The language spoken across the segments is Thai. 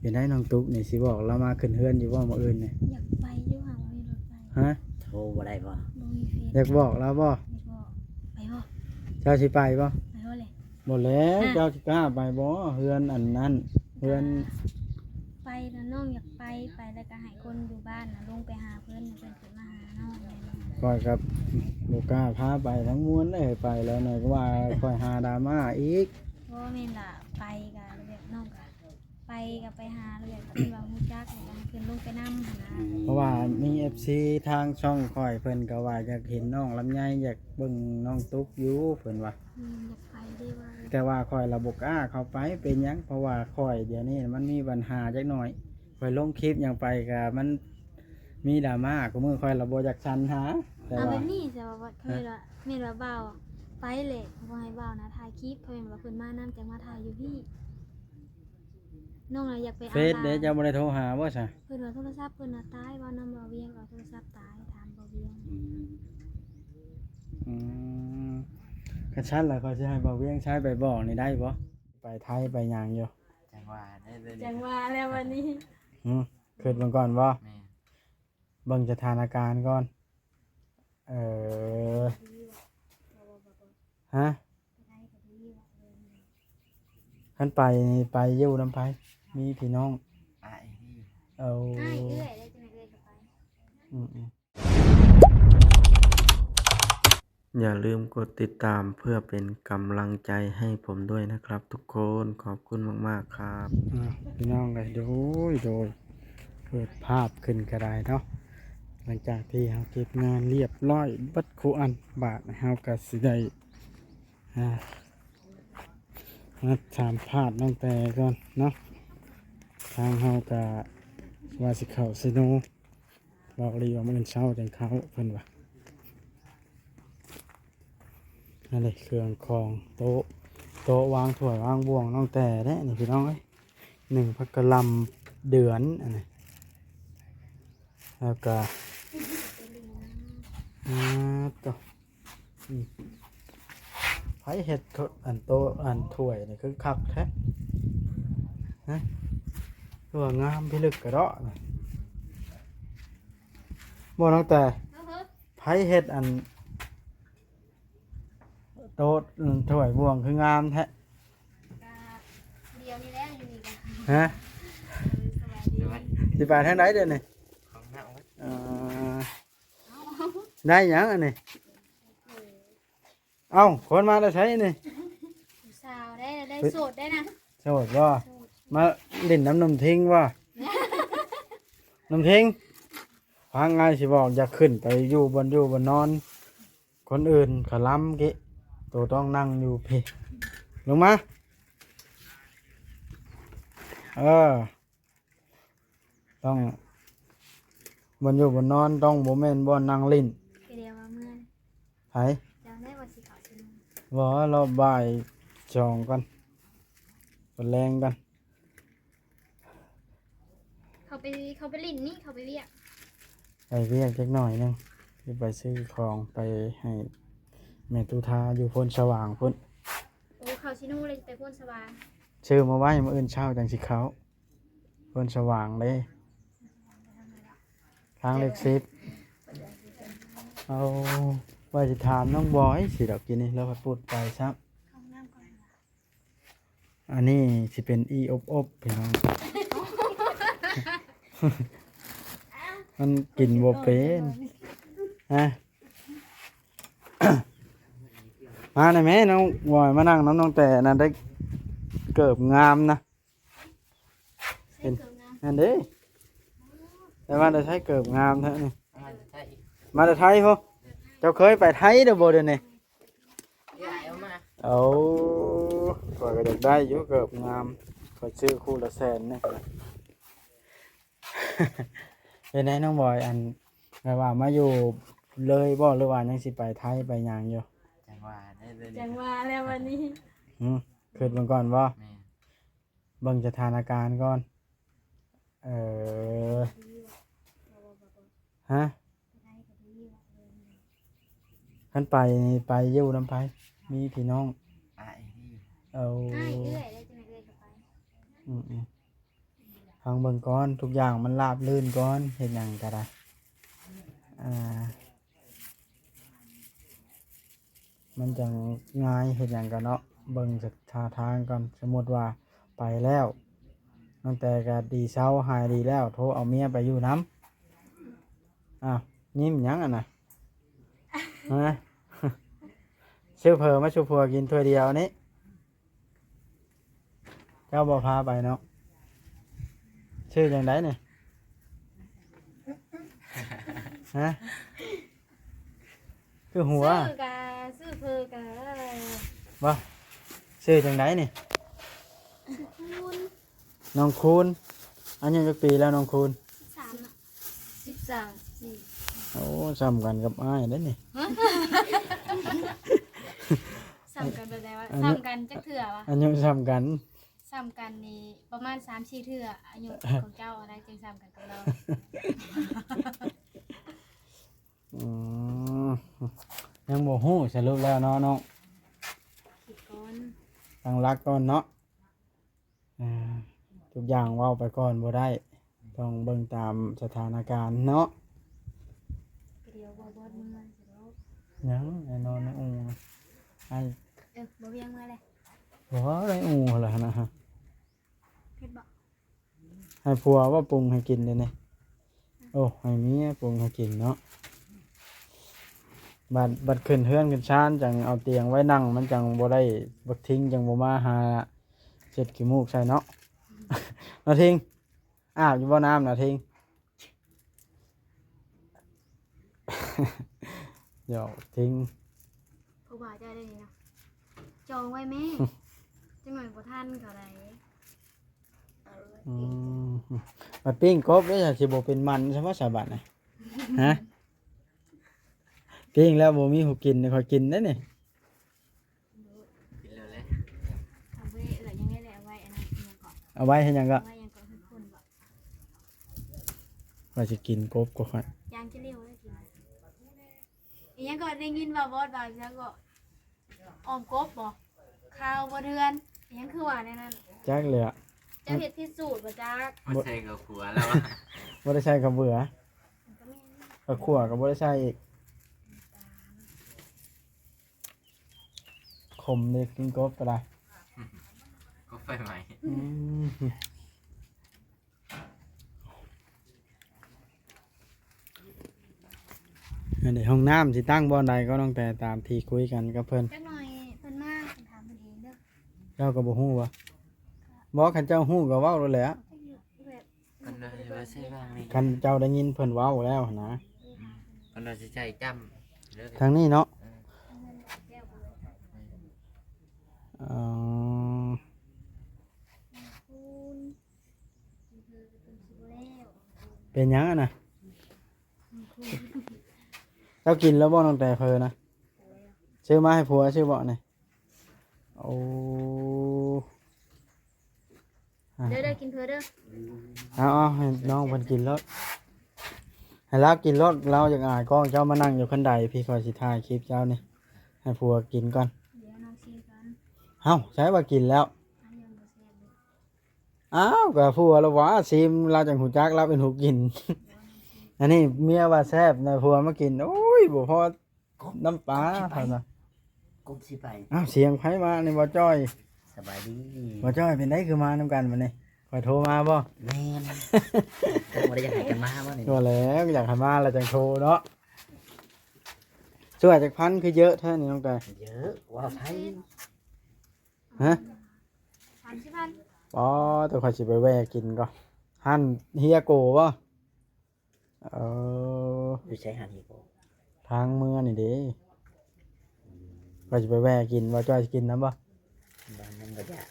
เป็นได้น้องตุ๊กนี่สิบอกเรามาขึ้นเฮือนอยู่บ่มื้ออื่นนี่อยากไปอยู่ห่างมีรถไปฮะโทรบ่ได้บ่บ่มีเฟซอยากบอกเราบ่ไม่บอกไปบ่เจ้าสิไปบ่ไปบ่เลย บ่แล้ว อ่ะ เจ้าสิกล้าไปบ่เฮือนอันนั้นเฮือน ไปนะน้องอยากไปแล้วก็ให้คนอยู่บ้านนะลงไปหาเพื่อนเพิ่นขึ้นมาหาน้องเลยนะ ก่อยกับบ่กล้าพาไปทั้งม้วนเลยไปแล้วหน่อยก็ว่าค่อยหาดราม่าอีก เพราะว่าแม่นล่ะไปกับแบบน้องก็ไปกับไปหาแบบที่ว่าฮู้จักแล้วก็ขึ้นลงไปนำนะ เพราะว่ามี FC ทางช่องค่อยเพิ่นก็ว่าอยากเห็นน้องลำไยอยากเบิ่งน้องตุ๊กอยู่เพิ่นว่า อยากไปได้ว่า แต่ว่าค่อยระบบกล้าเข้าไปเป็นหยังเพราะว่าค่อยเดี๋ยวนี้มันมีปัญหาจักหน่อยค่อยลงคลิปหยังไปก็มันมีดราม่าก็มือค่อยระบบจากชันหาแต่ เอาแบ ว่า บนี้แต่ว่าเคยว่าแม่นว่าเบาไปเลยบ่ให้เบานะถ่ายคลิปเพิ่นว่าเพิ่นมานำจังมาถ่ายอยู่พี่น้องน่ะอยากไปเอา เฟซเด้เจ้าบ่ได้โทรหาบ่ซะ เพิ่นว่าโทรศัพท์เพิ่นน่ะตายว่านำบ่เวียงเอาโทรศัพท์ตายถามบ่เวียง อืมกระชั้นแล้วก็สิให้บ่าวเวียงใช้ไปบอกนี่ได้บ่ไปไทยไปหยังอยู่ จังหว่าได้เลย จังว่าแล้ววันนี้ คิดเบิ่งก่อนบ่ แม่ เบิ่งสถานการณ์ก่อนเออฮะคันไปนี่ไปอยู่นำไผมีพี่น้อง อ้ายนี่ เอา อ้ายเอื้อยได้จังได๋เอื้อยก็ไป อย่าลืมกดติดตามเพื่อเป็นกำลังใจให้ผมด้วยนะครับทุกคนขอบคุณมากๆครับพี่น้องเลยโดยเปิดภาพขึ้นก็ได้เนาะหลังจากที่เราเก็บงานเรียบร้อยบัดคูอันบาทเราก็สิได้มาถามภาพน้องแต่ก่อนเนาะทางเราก็ว่าสิเข้าซิโนบอกเลยว่ามื้อเช้าจังเข้าเพิ่นว่านั่นเลยเครื่องของโต๊ะวางถ้วยวางบ่วงน้องแต่เด้นี่พี่น้องเอ้ย1 พักกะลำเดือนอันนี้แล้วก็ก็ไผเฮ็ดอันโต๊ะอันถ้วยนี่คือคักแท้ฮะตัวงามพิลึกกระเดาะนี่บ่น้องแต่ไผเฮ็ดอันโต๊ะถ้วยบ่วงคืองามแท้ เดียวนี่แหละอยู่นี่ก็ ฮะ สวัสดี สิไปทางไหนเดี๋ยวนี้ ของหน้าวัด ได้หยังอันนี้เอ้าคนมาแล้วใช้นี่ สาวได้โสดได้นะ โสดว่ามาเล่นน้ำนมทิ้งว่าน้ำทิ้งฟังไงสิบอกอยากขึ้นไปอยู่บนนอน คนอื่นขล้ำกิตัวต้องนั่งอยู่พี่ลงมาต้องบนนอนต้องบ่แม่นบ่นั่งลิ้น เดียวว่าเมื่อ ไผ จำได้ว่าสิเขาสิน ว่าเราบ่ายจองกันแรงกัน เขาไปลิ้นนี่เขาไปเรียก ไปเรียกเล็กหน่อยหนึงที่ไปซื้อของไปให้แม่ตุทาอยู่พ้นสว่างพ้น โอ้เขาชิโน่เลยไปพ่นสว่าง ชื่อมาไว้มาอื่นเช้าจังสิเขาพ้นสว่างเลยทางเล็กซิปเอาไว้จะถามน้องบอยสิดอกกินนี่แล้วพัดพูดไปครับ เขาน้ำก่อน อันนี้สิเป็นอีอบพี่น้อง มันกินบ่เป็นฮะ มาหน่อยไหมน้องบอยมานั่งน้องแต่นั่นได้เกิบงามนะ เส้นเกิงนะ นั่นเด้แต่ว่าจะใช้เกิบงามเท่านี้ ใช่ มาแต่ไทยพอเจ้าเคยไปไทยเด้อบ่เดี๋ยวนี้ ใหญ่เอามา เอาก็อยากได้อยู่เกิบงามก็ซื้อคู่ละแสนนี่นะ เป็นไงน้องบอยอันแบบว่ามาอยู่เลยบ่หรือว่ายังสิไปไทยไปหยังอยู่ จังหว่าได้เลย จังว่าแล้ววันนี้ คิดเบิ่งก่อนบ่ แม่ เบิ่งสถานการณ์ก่อนฮะคันไปนี่ไปอยู่นำไผมีพี่น้อง อ้ายนี่ เอา อ้ายเอื้อยได้จังได๋เอื้อยก็ไป เฮา ฟังเบิ่งก่อนทุกอย่างมันราบรื่นก่อนเฮ็ดหยังก็ได้อ่ามันจังง่ายเฮ็ดหยังก็เนาะเบิ่งจากท่าทางก่อนสมมุติว่าไปแล้วตั้งแต่ก็ดีเซาหายดีแล้วโทรเอาเมียไปอยู่น้ำอ้าวยิ้มหยังอ่ะนะฮะ ชื่อเพอมาชูพัวกินถ้วยเดียวนี้เจ้าบ่พาไปเนาะชื่อจังไดเนี่ยฮะคือหัว ซื้อเพอกะ บ่ชื่อจังไดนี่ คูณ น้องคูณอายุจักปีแล้วน้องคูณ 13 โอ้ซ้ำกันกับอ้ายเด้อนี่ ซ้ำกันแบบใดวะ อันนี้ ซ้ำกันจักเทื่อวะ อายุซ้ำกัน ซ้ำกันนี่ประมาณ 3-4 เทื่ออายุของเจ้าอะไรจึงซ้ำกันกับเรา อืมยังบ่ฮู้สรุปแล้วเนาะน้อง คิดก่อน ตั้งรักก่อนเนาะอ่าทุกอย่างเว้าไปก่อนบ่ได้ต้องเบิ่งตามสถานการณ์เนาะ เดี๋ยวบ่บ่มึงมาสิลูก ยังไอ้นอนในอู่ไอ้ บ่เวียงมาเลย บ่ในอู่เหรอนะฮะ เฮ็ดบ่ ให้ผัวว่าปรุงให้กินเลยนี่โอ้ให้เมียปรุงให้กินเนาะบัดขึ้นเฮือนขึ้นชานจังเอาเตียงไว้นั่งมันจังบ่ได้บ่ทิ้งจังบ่มาหาเช็ดขี้มูกใส่เนาะ นาทิ้งอาบอยู่บ่น้ำนาทิ้ง เดี๋ยวทิ้ง ผู้บ่าวเจ้าได้นี่เนาะจองไว้แม่จังหน่อยบ่ทันเขาได้ อืมมาปิ้งกบได้วสิบ่เป็นมันใช่ไหมสาบัดน่ะ ฮะปิ้งแล้วบ่มีหูกินนี่ขอยกินได้นี่ กินแล้วแหละ เอาไว้ยังได้แหละเอาไว้อันนั้นยังก่อน เอาไว้ให้หยังก็ เอาไว้ยังก่อนให้คนบ่ ว่าสิกินกบก็ค่อย ยางจะเร็วได้กินอีหยังก็ได้ยินว่าบอสว่าอีหยังก็ออมกบบ่ข้าวบ่เดือนอีหยังคือว่าในนั้น จักเลยอะ เจ้าเฮ็ดพิสูจน์บ่จัก มาใส่กับขัวแล้วอะ บ่ได้ใช้กับเบื่อ มันก็แม่น กับขั่วก็บ่ได้ใช้อีกขมเด็กกินกบก็ได้ ก็ไฟใหม่ อืมอันนี้ห้องน้ำสิตั้งบ่อนใดก็ต้องแต่ตามที่คุยกันกับเพิ่น จักหน่อยเพิ่นมาเพิ่นถามเพิ่นเองเด้อ เจ้าก็บ่ฮู้ว่าบ่คันเจ้าฮู้ก็เว้าแล้วแหละ จักแบบ มันเลยว่าใช่บ้างนี่ คันเจ้าได้ยินเพิ่นเว้าแล้วนะ มันเลยจะใจจำเลิก ทางนี้เนาะ แก้วบ่ เอ่อ คุณคือเพิ่นสิบ่แล้ว เป็นหยังอะนะเจ้ากินแล้วบ่น้องแต่เพอนะซื้อมาให้ผัวซื้อบ่นี่โอ้ เด้อกินเพิ่นเด้อ เอาให้น้องเพิ่นกินแล้วให้เรากินรถเราอยากอายกล้องเจ้ามานั่งอยู่คันใดพี่คอยสิถ่ายคลิปเจ้านี่ให้ผัวกินก่อน เดี๋ยวน้องชิมกัน เอ้าใช้ว่ากินแล้ว อันยังบ่แซ่บเลย อ้าวก็ผัวเราว่าซิมเราจังหูจักเราเป็นหูกิน อันนี้เมียว่าแซ่บนะผัวมากินโอ้ยบ่พอน้ำปลาเท่านั้น กุ๊บสิไป อ้าวเสียงไผมานี่บ่จ้อย สบายดี บ่จ้อยเป็นไดคือมานํกันบัดนี้ขอยโทรมาบ่ แม่นบ่ได้จะหายกันมาว่านี่ ก็แล้วอยากให้มาแล้วจังโทรเนาะช่วยจักพันคือเยอะแท้นี่น้องแต่ เยอะว่าไผ ฮะ 30,000 อ๋อตัวข่อยสิไปแวะกินก่อนหั่นเฮียโกบ่เออ อยู่ใช้หันอีกบ่ ทางเมืองนี่เด้ข่อยสิไปแวะกินบ่จ้อยสิกินน้ำบ่ บ้านยังบ่อยาก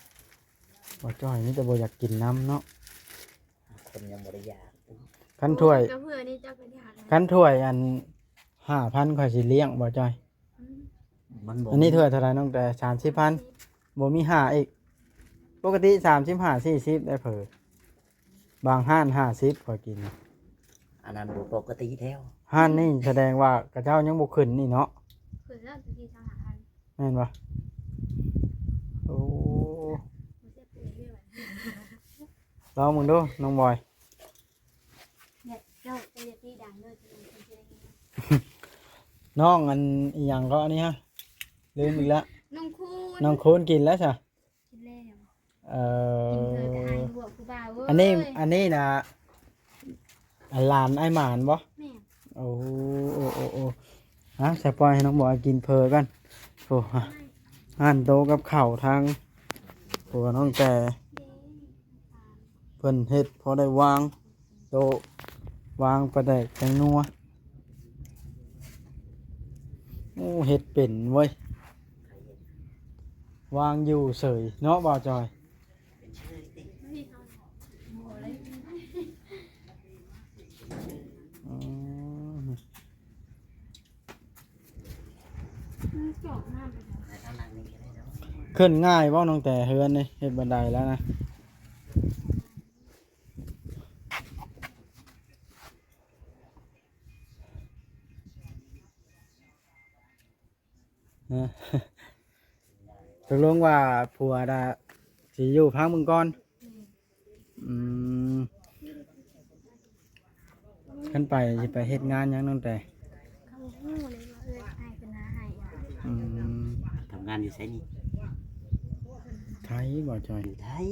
บ่จ้อยนี่แต่บ่อยากกินน้ำเนาะ คนยังบ่ได้อยาก คันถ้วย ก็เพื่อนี่เจ้าก็อยากนะ คันถ้วยอัน 5,000ข่อยสิเลี้ยงบ่จ้อย มันบ่ อันนี้ถ้วยเท่าไหร่น้องแต่30,000บ่มี5อีกปกติ35 40ได้เผอบางห้าน50ข่อยกิน อันนั้นบ่ปกติแล้ว ห้านนี่แสดงว่ากระเจ้ายังบ่ขึ้นนี่เนาะ คือเรื่องที่ทางหาทัน แม่นบ่โอ้ บ่เสียปุ๋ยเรื่อย ลองมึงดูน้องบอย เนี่ยเจ้าจะตีดังด้วยจะเป็นคนที่ได้ยิน น้องอันอีหยังก็อันนี้ฮะลืมอีกแล้ว น้องคูณ น้องคูณกินแล้วจ้ะ กินแล้ว เอ่ กินเธอ อ กับไอ้บวกกูบ่าวเว้ย อันนี้นะอันหลานไอ้หมานบ่ แม่ โอ้โอ้ฮะจะปล่อยให้น้องบอยกินเพอกันโอ้ฮะหั่นโตะกับข้าวทางตัวน้องแต่เพิ่นเฮ็ดพอได้วางโตะวางประแดกแตงนัวโอ้เฮ็ดเป็นเว้ยวางอยู่เฉยเนาะบ่าวจอย อืม เจาะหน้าไปแล้ว แต่ถ้านั่งนี่ก็ได้แล้ว ขึ้นง่ายบ่น้องแต่เฮือนนี่เฮ็ดบันไดแล้วนะเออ ตกลงว่าผัวดาสิอยู่พักมึงก่อนอืมขึ้นไปสิไปเฮ็ดงานหยังน้องแต่ เขาหู้เลยว่าไอ้เป็นอาไห้ อืม ทำงานอยู่ไสนี่ ไทยบ่จอย อยู่ไทย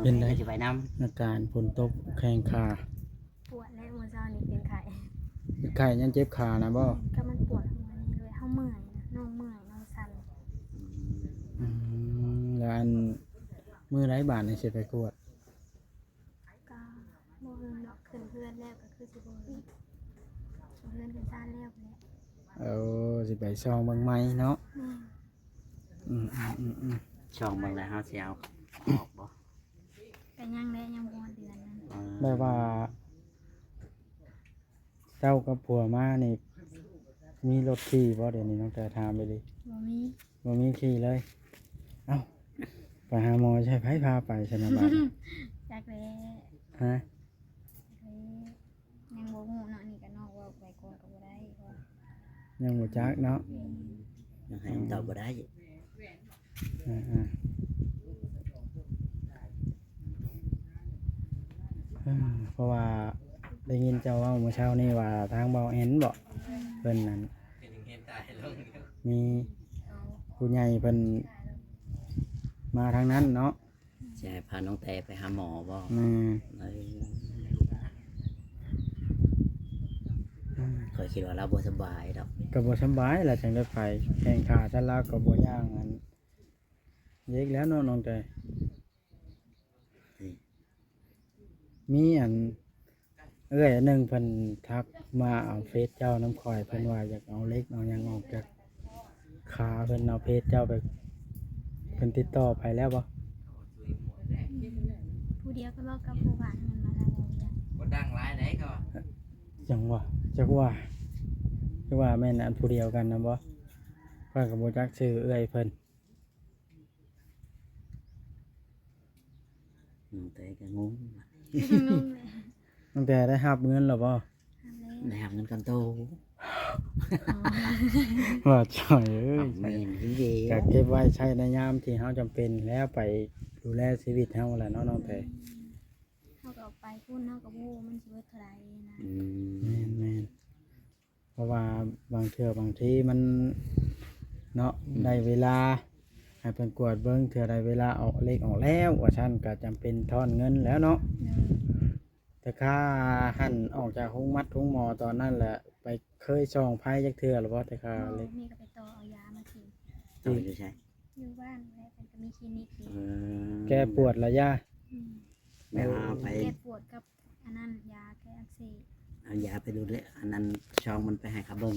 เป็นไง จะไปนำ อาการฝนตกแข้งขา ปวดและมือเจ้านี่เป็นไข่ ไข้ยังเจ็บขานะบ่ ก็มันปวดหัวนี่เลยเฮาเมื่อยนะน้องเมื่อยน้องสั่น อืมแล้วอันมื้อไรบาทนี่สิไปกวด ก็บ่เฮินดอกขึ้นเพื่อนแล้วก็คือสิบ่เฮินเพื่อนขึ้นซ่านแล้วแหละ เอาสิไปซองเบิ่งไหมเนาะ แม่ อืม ช่องบางแล้วเฮาสิเอาออกบ่ ก็ยังได้ยังบ่เดือนนั้น แบบว่า เจ้ากับผัวมานี่ มีรถขี่บ่เดี๋ยวนี้น้องแต่ถามไปดิ บ่มี บ่มีขี่เลย เอ้าไปหาหมอใช่ไผพาไปชนะบาด จักแล้ ฮะ ยังบ่ฮู้เนาะนี่ก็นอกว่าไปก่อนก็บ่ได้เพราะว่า ยังบ่จักเนาะ ยังให้ตอบบ่ได้ อ่าเพราะว่าได้ยินเจ้าเว่าเมื่อเช้านี่ว่าทางเบาเอ็นบอกเพิ่นนั้นมีผู้ใหญ่เพิ่นมาทางนั้นเนาะ จะให้พาน้องแต่ไปหาหมอบ่ อืม เออเคยคิดว่าเราบ่สบายดอก ก็บ่สำบายล่ะจังได้ไปแข่งขาซะแล้วก็บ่ย่างอันเย็กแล้วเนาะน้องแต่มีอันเอ้ยอันหนึงเพิ่นทักมาเอาเฟซเจ้าน้ำข่อยเพิ่นว่าอยากเอาเล็กเอาหยังออกจากขาเพิ่นเอาเพจเจ้าไปเพิ่นติดต่อไปแล้วบ่ ผู้เดียวก็บอกกับผู้หวานเงินมาแล้วเนี่ย บ่ดังหลายไหนก็ จังว่าจักว่าแม่นอันผู้เดียวกันนะบ่ข้อยก็บ่จักชื่อเอื้อยเพิ่น น้องแต่ก็งง นุ่มเลย ตั้งแต่ได้รับเงินแล้วบ่ ทำเลย ได้รับเงินกันโต ว่าจ่อยเอ้ย แม่นพี่เดีย ก็ ว เก็บไว้ใช้ในยามที่เฮาจำเป็นแล้วไปดูแลชีวิตเฮาแหละเนาะน้องแต่ เขาก็เอาไปพูดเขาก็พูดมันสิเบิดเท่าไหร่นะ อืม แม่นเพราะว่าบางเทื่อบางทีมันเนาะได้เวลาให้เพิ่นกวดเบิ่งเทื่อได้เวลาออกเลขออกแล้วว่าซั่นก็จำเป็นทอนเงินแล้วเนาะ แต่ค่าหั่นออกจากห้องมัดห้องหมอตอนนั้นแหละไปเคยส่องไพ่จักเทื่อหรือว่าแต่ค่า เรา เล็ก นี่ก็ไปต่อเอายามากิน ต่ออยู่ใช่ อยู่บ้านแล้วเป็นก็มีคลินิกอยู่ เออ แก้ปวดละย่า อืม แม่เอาไป แก้ปวดกับอันนั้นยาแก้อักเสบ เอายาไปดูเลยอันนั้นช่องมันไปให้ครับเบิ่ง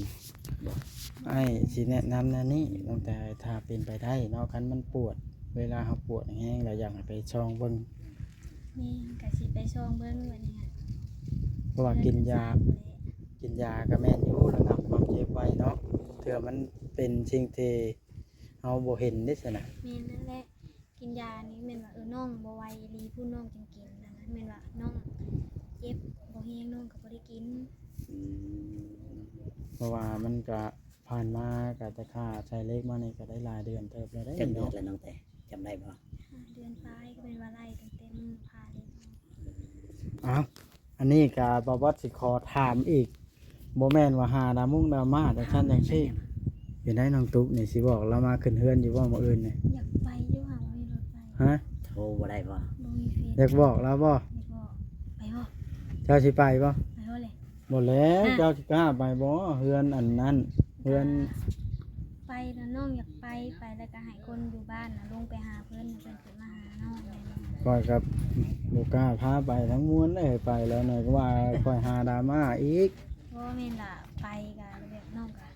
ไอ้สิแนะนำนะนี่ตั้งแต่ถ้าเป็นไปได้เนาะคันมันปวด เวลาเขาปวดแห้งแล้วอยากให้ไปช่องเบิ่ง นี่ก็สิไปช่องเบิ้งวันนี้ เพราะว่ากินยาก็แม่นอยู่ระงับความเจ็บไว้เนาะเถื่อมันเป็นสิ่งที่เฮาบ่เห็นได้ซะนะ แม่นนั่นแหละกินยานี้แม่นว่าน้องบ่ไหวรีผู้น้องจังกินนะนะแม่นว่าน้องเจ็บบ่แห้งน้องก็บ่ได้กิน อืม เพราะว่ามันก็ผ่านมาก็แต่ค่าใช้เล็กมานี่ก็ได้หลายเดือนเติบแล้วได้ จักเดือน เนาะ แล้วน้องแต่จำได้บ่ 5 เดือนปลายก็เป็นว่าไล่ตั้งแต่มื้อ อ้าวอันนี้ก็บ่บ่สิขอถามอีกบ่แม่นว่าหาดามุงดราม่าจังซั่นจังซี่เป็นได้น้องตุ๊กนี่สิบอกเรามาขึ้นเฮือนอยู่บ่มื้ออื่นนี่ อยากไปอยู่ค่ะบ่มีรถไป ฮะ โทรบ่ได้บ่ บ่มีเฟซ อยากบอกเราบ่ ไปบ่ เจ้าสิไปบ่ ไปบ่เลย บ่แล้ว อ่ะ เจ้าสิกล้าไปบ่เฮือนอันนั้นเฮือน ไปแล้วน้องอยากไปแล้วก็ให้คนอยู่บ้านน่ะลงไปหาเพิ่นเพิ่นขึ้นมาหาน้องแม่น้อง ก่อยกับบ่กล้าพาไปทั้งมวลเลยไปแล้วหน่อยก็ว่าค่อยหาดราม่าอีก เพราะว่าแม่นล่ะไปก็แบบน้องก็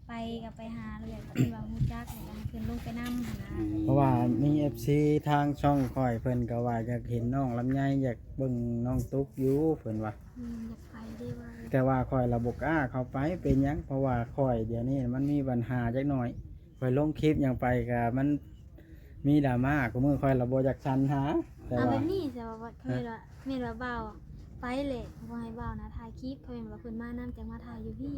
ไปก็ไปหาแล้วแบบที่ว่าฮู้จักแล้วก็ให้เพิ่นลงไปนำหั่นนะ เพราะว่ามี FC ทางช่องค่อยเพิ่นก็ว่าอยากเห็นน้องลำไยอยากเบิ่งน้องตุ๊กอยู่เพิ่นว่า อยากไปได้ว่า แต่ว่าค่อยระบบกล้าเข้าไปเป็นหยังเพราะว่าค่อยเดี๋ยวนี้มันมีปัญหาจักหน่อยค่อยลงคลิปหยังไปก็มันมีดราม่าก็มือค่อยระบบอยากชันหาแต่ เอาแบ ว่า บนี้แต่ว่าเพิ่นว่าแม่นว่าบ่าวอะไปเลยบ่ให้บ่าวนะถ่ายคลิปเพิ่นว่าเพิ่นมานำจังมาถ่ายอยู่พี่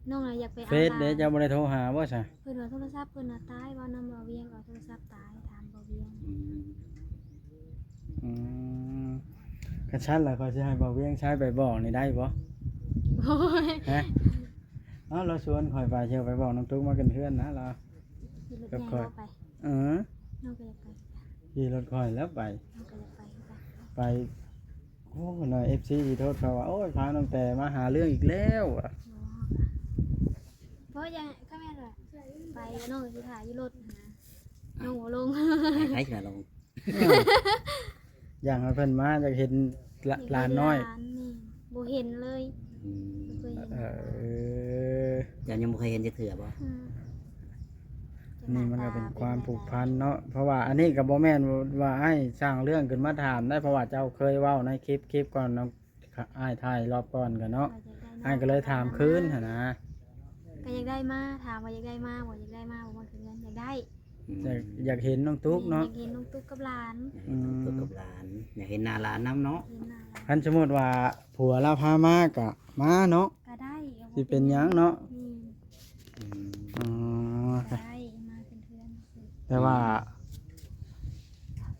น้องน่ะอยากไป เฟซเดี๋ยวจะบ่ได้โทรหาบ่ซะ เพิ่นว่าโทรศัพท์เพิ่นน่ะตายว่านำบ่าวเวียงเอาโทรศัพท์ตายถามบ่าวเวียง อืม อืมกันชั้นล่ะก็สิให้บ่เวียงใช้ไปบอกนี่ได้บ่ โอ้ย ฮะเอาเราชวนค่อยไปเที่ยวไปบอกน้องตุ๊กมากันเพื่อนนะเรา ขี่รถใหญ่เราไป เออ น้องก็อยากไป ขี่รถค่อยแล้วไป น้องก็อยากไปคือกัน ไปโอ้หน่อย FC สิโทษเขาว่าโอ้ยพาน้องแต่มาหาเรื่องอีกแล้วอะ เพราะยังก็แม่นว่าไปแล้วน้องก็สิถ่ายอยู่รถนะน้องบ่ลง ให้เฉลง อย่างให้เพิ่นมาอยากเห็นหลานน้อย หลานนี่บ่เห็นเลย อืม บ่เคยเห็น เออ ยังบ่เคยเห็นจักเทื่อบ่ นี่มันก็เป็นความผูกพันเนาะเพราะว่าอันนี้ก็บ่แม่นว่าให้สร้างเรื่องขึ้นมาถามได้เพราะว่าเจ้าเคยเว้าในคลิปก่อนน้องอ้ายถ่ายรอบก่อนกันเนาะอ้ายก็เลยถามคืนหั่นนะ ก็อยากได้มาถามว่าอยากได้มาบ่อยากได้มาบ่มันคือเงินอยากได้ อยากเห็นน้องตุ๊กเนาะ อยากเห็นน้องตุ๊กกับหลาน ตัวกับหลานอยากเห็นหน้าหลานน้ำเนาะ เห็นหน้าหลาน คันสมมุติว่าผัวเราพามากะมาเนาะ ก็ได้ สิเป็นหยังเนาะ อืม อืม อ๋อ ก็ได้มาเป็นเพื่อน แต่ว่า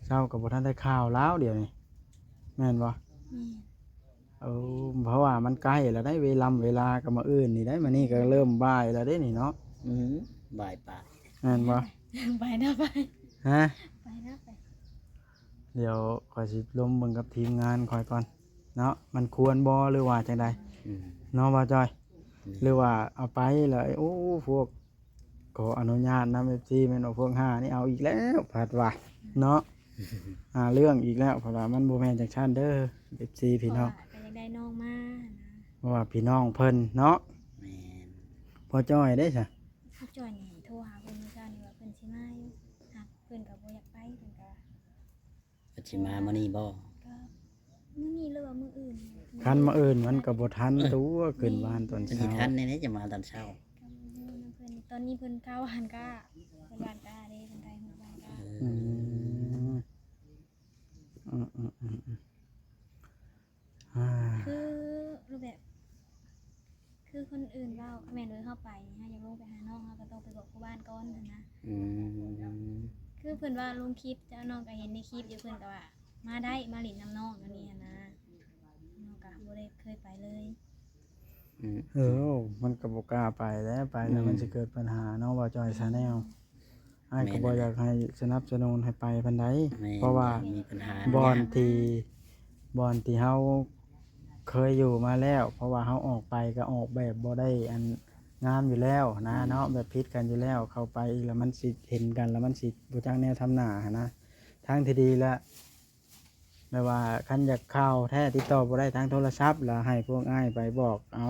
เจ้ากับบ่ทันได้ข่าวแล้วเดี๋ยวนี้แม่นบ่ นี่ เพราะว่ามันใกล้แล้วได้เวลาก็มาอื่นนี่ได้มานี่ก็เริ่มบ่ายแล้วเด้นี่เนาะ อืมบ่ายปาก แม่นบ่ ไปนะไป ฮะ ไปนะไป เดี๋ยวขอยสิลมเบิ่งกับทีมงานคอยก่อนเนาะมันควรบ่หรือว่าจังใด อืม เนาะบ่จอย หรือว่าเอาไปแล้วโอ้พวกขออนุญาตนะ FC แม่นว่าพวก5นี่เอาอีกแล้วผัดว่าเนาะเรื่องอีกแล้วเพราะว่ามันบ่แม่นจังซั่นเด้อ FC พี่น้อง ก็อยากได้น้องมานะ เพราะว่าพี่น้องเพิ่นเนาะ แม่น พอจ้อยได้ซะ ถ้าจอยนี่โทรหาเพิ่นเมื่อเช้านี่ว่าเพิ่นสิมาอยู่หากเพิ่นก็บ่อยากไปเพิ่นก็ ปัจฉิมามื้อนี้บ่ ก็มื้อนี้หรือว่ามื้ออื่น คันมาเอิ้นมันก็บ่ทันตัวขึ้นบ้านตอน จะสิ เช้า ทันแน่ๆจะมาตอนเช้า ก็บ่รู้นำเพิ่นตอนนี้เพิ่นเข้าหันก้าเพิ่นบ้านก้าเด้เพิ่นได้หัวบ้านก้า อืมอืมอืมอืมอืมอ่า คือรูปแบบ คือคนอื่นเว้าแม่นโดยเข้าไปฮะอยากลงไปหาน้องเฮาก็ต้องไปบอกผู้บ้านก่อนหั้นนะ อืม คือเพิ่นว่าลงคลิปเจ้าน้องก็เห็นในคลิปอยู่เพิ่นก็ว่ามาได้มาหลินน้ำน้องอันนี้หั้นนะน้องก็บ่ได้เคยไปเลย อืม มันก็บ่กล้าไปแล้วไปแล้วมันสิเกิดปัญหาเนาะว่าจอยชาแนลอ้ายก็บ่อยากให้สนับสนุนให้ไปปานใด แม่น เพราะว่า มีปัญหา บอนที่เฮาเคยอยู่มาแล้ว เพราะว่าเฮาออกไปก็ออกแบบบ่ได้อันงามอยู่แล้วนะเนาะแบบผิดกันอยู่แล้วเข้าไปอีกแล้วมันสิเห็นกันแล้วมันสิบ่จักแนวทำหน้าหั้นนะทางที่ดีแล้วไม่ว่าคันอยากเข้าแท้ติดต่อบ่ได้ทางโทรศัพท์แล้วให้พวกอ้ายไปบอกเอา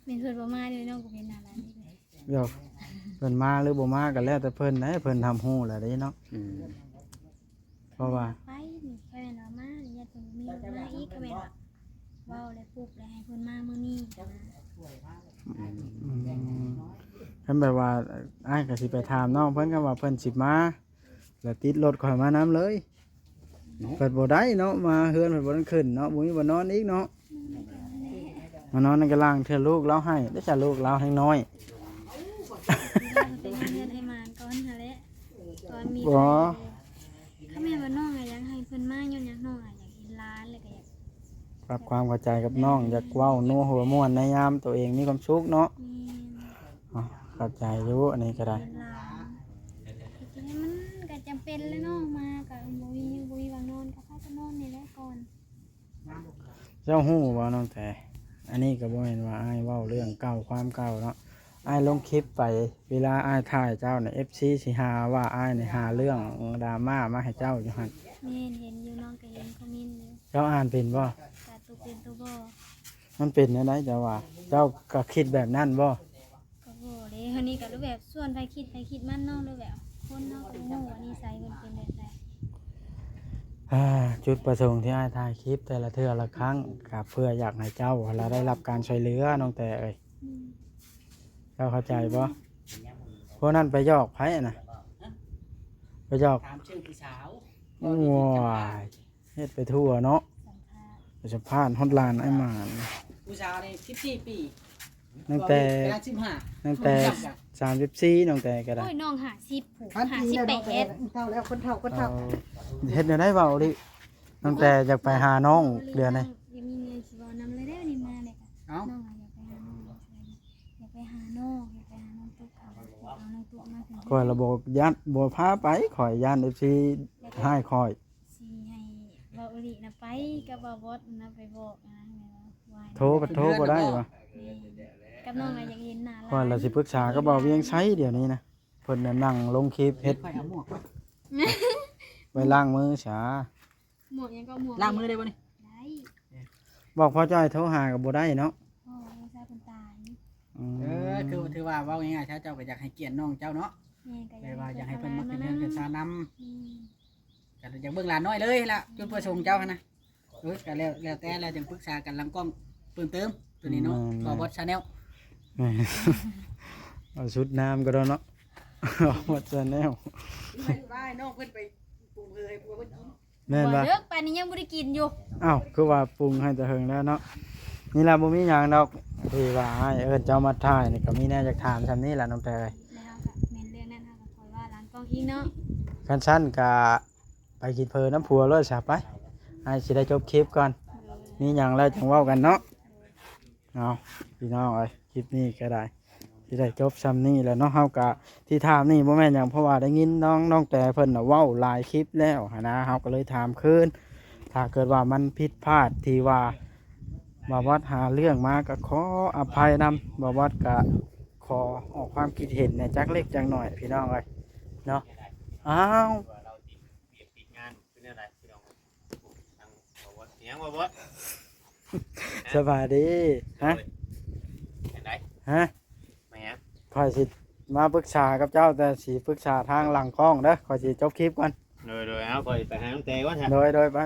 แม่นเพิ่นบ่มาเด้น้องก็เป็นหน้าร้านนี่เลย เดี๋ยวเพิ่นมาหรือบ่มาก็แล้วแต่เพิ่นนะเพิ่นทำฮู้แหละเด้เนาะ อืม เพราะว่า ไปนี่แค่แม่นว่ามาญาติเพิ่นมีมาอีกก็แม่นว่าเว้าแล้วปุ๊บแล้วให้เพิ่นมามื้อนี้นะ คันแบบว่าอ้ายก็สิไปถามน้องเพิ่นก็ว่าเพิ่นสิมาแล้วติดรถข่อยมานํเลย เนาะ เปิดบ่ได้เนาะมาเฮือนเพิ่นบ่ได้ขึ้นเนาะบ่มีบ่นอนอีกเนาะมานอนในกระล่างเทื่อลูกเราให้ได้จ้ะลูกเราแฮงน้อย เป็นเงินให้มานก่อนหั่นแหละก่อนมี บ่ ถ้าแม่ว่าน้องอะอยากให้เพิ่นมาย้อนอยากน้อง ปรับความเข้าใจกับน้องอยากเว้านัวหัวม่วนในยามตัวเองมีความสุขเนาะ แม่น อ๋อเข้าใจอยู่อันนี้ก็ได้ เป็นหลานทีนี้มันก็จำเป็นแล้วเนาะมากับบุยวางนอนกับพากันนอนนี่แหละก่อน เจ้าฮู้บ่น้องแต่อันนี้ก็บ่แม่นว่าอ้ายเว้าเรื่องเก่าความเก่าเนาะอ้ายลงคลิปไปเวลาอ้ายถ่ายเจ้าเนี่ย FC สิหาว่าอ้ายเนี่ยหาเรื่องดราม่ามาให้เจ้าอยู่หั่น แม่นเห็นอยู่น้องก็เห็นคอมเมนต์อยู่ เจ้าอ่านเป็นบ่ กาตัวเป็นตัวบ่ มันเป็นจังได๋เจ้าว่า เจ้าก็คิดแบบนั้นบ่ ก็บ่เลยเฮานี่ก็รู้แบบส่วนไปคิดมันเนาะรู้แบบคนเนาะก็บ่ฮู้ว่านิสัยเพิ่นเป็นแบบใด จุดประสงค์ที่อ้ายถ่ายคลิปแต่ละเทื่อละครั้งก็เพื่ออยากให้เจ้าเราได้รับการช่วยเหลือน้องแต่เอ้ย อืม เจ้าเข้าใจบ่พวกนั้นไปยอกไผน่ะไปยอก ถามชื่อพี่สาว ว้ายเฮ็ดไปทั่วเนาะ สัมภาษณ์ ไปสัมภาษณ์ฮอตไลน์ไอ้หมาน ผู้สาวนี่14 ปี ตั้งแต่ เวลา15 ตั้งแต่34น้องแต่ก็ได้ โอ้ยน้อง50ผู้ พันปีแล้วเนาะ 58 เท่าแล้วคนเท่าคน เอา เท่า เฮ็ดแนวได้เว้าดิตั้งแต่อยากไปหาน้องเดือนนี้ ยังมีเงินสิบ่นำเลยเด้อนี่มาเลยค่ะ เอ้า น้องอะอยากไปหาน้องอยากไปหาน้องตุ๊กเอาน้องตุ๊กมาถึง ข่อยระบบยัดบ่พาไปข่อยย่าน FC ให้ข่อย สิให้เว้าอหลีนะไปกับบ่าวบดนะไปบอกนะว่า โทรก็โทรบ่ได้วะ กับน้องอะอยากเห็นหน้าหลาน ข่อยละสิปรึกษากับเบาเวียงไสเดี๋ยวนี้นะเพิ่นน่ะนั่งลงคลิปเฮ็ด ค่อยเอาหมวกไว้ ไว้ล้างมือช้า หมวกยังก็หมวก ล้างมือได้บ่นี่ ได้ บอกพ่อจ้อยโทรหาก็บ่ได้เนาะ พ่อไม่ทราบคนตาย อืม คือถือว่าเว้าง่ายๆถ้าเจ้าก็อยากให้เกียรติน้องเจ้าเนาะ แม่ก็ แปลว่าอยากให้เพิ่นมาเป็นเรื่องเป็นซาวนำ อืม ก็อยากเบิ่งหลานน้อยเลยล่ะจุดประสงค์เจ้าหั่นนะก็แล้วแต่แล้วจึงปรึกษากันหลังกล้องเพิ่มเติมตัวนี้เนาะก็บอสชาแนล แม่ เอาชุดน้ำก็ได้เนาะ เอาหมดซะแนว ไม่ได้น้องเพิ่นไปปรุงเลยพวกเพิ่นกิน แม่นบ่ บ่เลิกปานนี้ยังบ่ได้กินอยู่ อ้าวคือว่าปรุงให้แต่เฮิงแล้วเนาะนี่ล่ะบ่มีหยังดอกที่ว่าให้เอิ้นเจ้ามาถ่ายนี่ก็มีแน่อยากถามซำนี้ล่ะน้องแต่เอ้ย แล้วก็แม่นเรื่องนั้นเฮาก็คอยว่าหลานกล้องอีกเนาะ คันซั่นก็ไปกินเพลินน้ำผัวเลยซะไปให้สิได้จบคลิปก่อน มีหยังแล้วจังเว้ากันเนาะเอาพี่น้องเอ้ยคลิปนี้ก็ได้ที่ได้จบซ้ำนี้แล้วเนาะเฮาก็ที่ถามนี่บ่แม่นหยังเพราะว่าได้ยินน้องแต่เพิ่นน่ะเว้าหลายคลิปแล้วหันนะเฮาก็เลยถามคืนถ้าเกิดว่ามันผิดพลาดที่ว่าบ่วัดหาเรื่องมาก็ขออภัยนำบ่วัดก็ขอออกความคิดเห็นในจักเล็กจักน้อยพี่น้องเอ้ยเนาะอ้าว เราติดงานเป็นอะไรพี่น้องทางบอกว่าเสียงว่าบด สบายดีฮะ เห็นไหม ฮะ ไม่ฮะ คอยสิมาปรึกษากับเจ้าแต่สิปรึกษาทางหลังกล้องเด้อคอยสิจบคลิปก่อน โดยเอาคอยไปหาน้องเต้ก่อนฮะ โดยไป